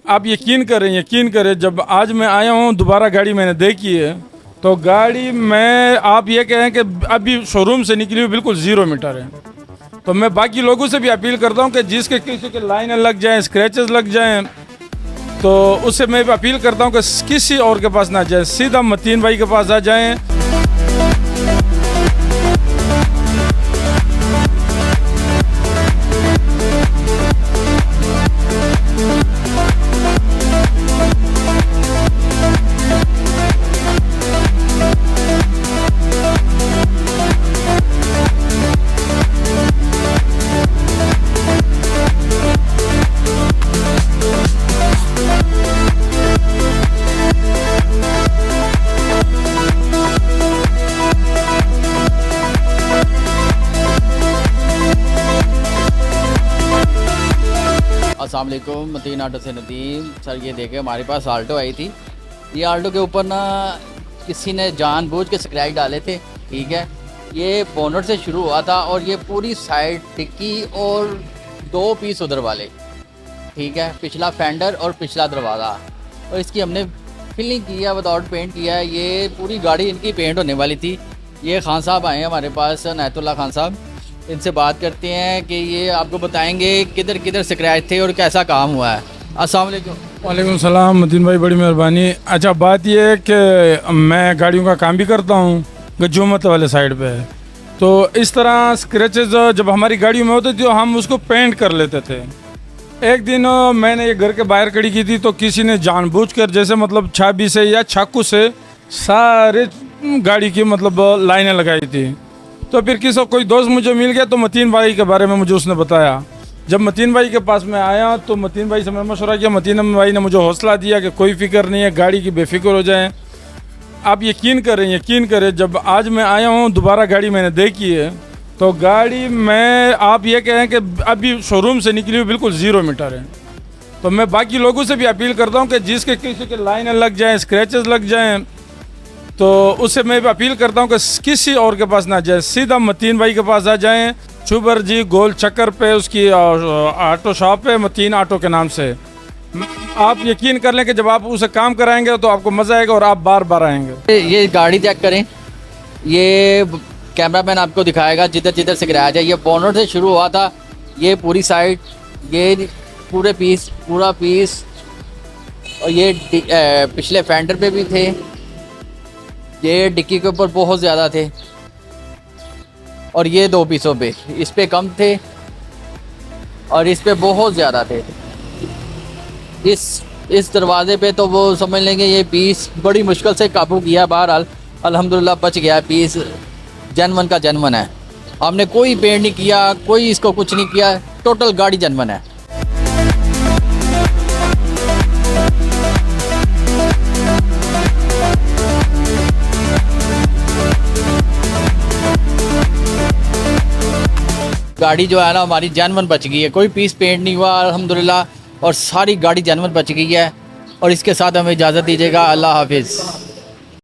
आप यकीन करें जब आज मैं आया हूँ दोबारा गाड़ी मैंने देखी है तो गाड़ी में आप ये कहें कि अभी शोरूम से निकली हुई बिल्कुल 0 मीटर है। तो मैं बाकी लोगों से भी अपील करता हूँ कि जिसके किसी के लाइनें लग जाएं, स्क्रैचेस लग जाएं, तो उससे मैं भी अपील करता हूँ कि किसी और के पास ना जाएं, सीधा मतीन भाई के पास आ जाएं। अस्सलाम वालेकुम, मतीन ऑटो से नदीम सर। ये देखे हमारे पास आल्टो आई थी। ये आल्टो के ऊपर ना किसी ने जानबूझ के स्क्रैच डाले थे, ठीक है। ये बोनट से शुरू हुआ था और ये पूरी साइड टिक्की और 2 पीस उधर वाले, ठीक है, पिछला फेंडर और पिछला दरवाज़ा। और इसकी हमने फिलिंग किया, विदाउट पेंट किया है। ये पूरी गाड़ी इनकी पेंट होने वाली थी। ये खान साहब आए हैं हमारे पास, नायतुल्लाह खान साहब। इनसे बात करते हैं कि ये आपको बताएंगे किधर किधर स्क्रैच थे और कैसा काम हुआ है। अस्सलाम वालेकुम। वालेकुम सलाम मतीन भाई, बड़ी मेहरबानी। अच्छा, बात यह है कि मैं गाड़ियों का काम भी करता हूँ गजूमत वाले साइड पे। तो इस तरह स्क्रैचेस जब हमारी गाड़ियों में होते थे तो हम उसको पेंट कर लेते थे। एक दिन मैंने ये घर के बाहर खड़ी की थी तो किसी ने जानबूझकर जैसे मतलब छाबी से या चाकू से सारे गाड़ी की मतलब लाइनें लगाई थी। तो फिर कोई दोस्त मुझे मिल गया तो मतीन भाई के बारे में मुझे उसने बताया। जब मतीन भाई के पास मैं आया तो मतीन भाई से मैं मशवरा किया। मतीन भाई ने मुझे हौसला दिया कि कोई फ़िक्र नहीं है, गाड़ी की बेफिक्र हो जाएं। आप यकीन करें जब आज मैं आया हूँ दोबारा गाड़ी मैंने देखी है तो गाड़ी में आप ये कहें कि अभी शोरूम से निकली हुई बिल्कुल 0 मीटर है। तो मैं बाकी लोगों से भी अपील करता हूँ कि जिसके किसी के लाइनें लग जाएँ, स्क्रैचेस लग जाएँ, तो उससे मैं भी अपील करता हूँ कि किसी और के पास ना जाए, सीधा मतीन भाई के पास आ जाएं। छुबर जी गोल चक्कर पे उसकी ऑटो शॉप है, मतीन ऑटो के नाम से। आप यकीन कर लें कि जब आप उसे काम कराएंगे तो आपको मज़ा आएगा और आप बार बार आएंगे। ये गाड़ी चेक करें, ये कैमरामैन आपको दिखाएगा जिधर जिधर स्क्रैच है। ये बोनट से शुरू हुआ था, ये पूरी साइड, ये पूरा पीस और ये पिछले फेंडर पे भी थे। ये डिक्की के ऊपर बहुत ज़्यादा थे और ये 2 पीसों पे, इस पे कम थे और इस पे बहुत ज़्यादा थे। इस दरवाज़े पे तो वो समझ लेंगे ये पीस बड़ी मुश्किल से काबू किया। बहरहाल अल्हम्दुलिल्लाह बच गया। पीस जनवन का जनवन है। हमने कोई पेंट नहीं किया, कोई इसको कुछ नहीं किया, टोटल गाड़ी जनवन है। गाड़ी जो है ना हमारी जानवन बच गई है, कोई पीस पेंट नहीं हुआ अल्हम्दुलिल्लाह, और सारी गाड़ी जानवन बच गई है। और इसके साथ हमें इजाज़त दीजिएगा। अल्लाह हाफिज़।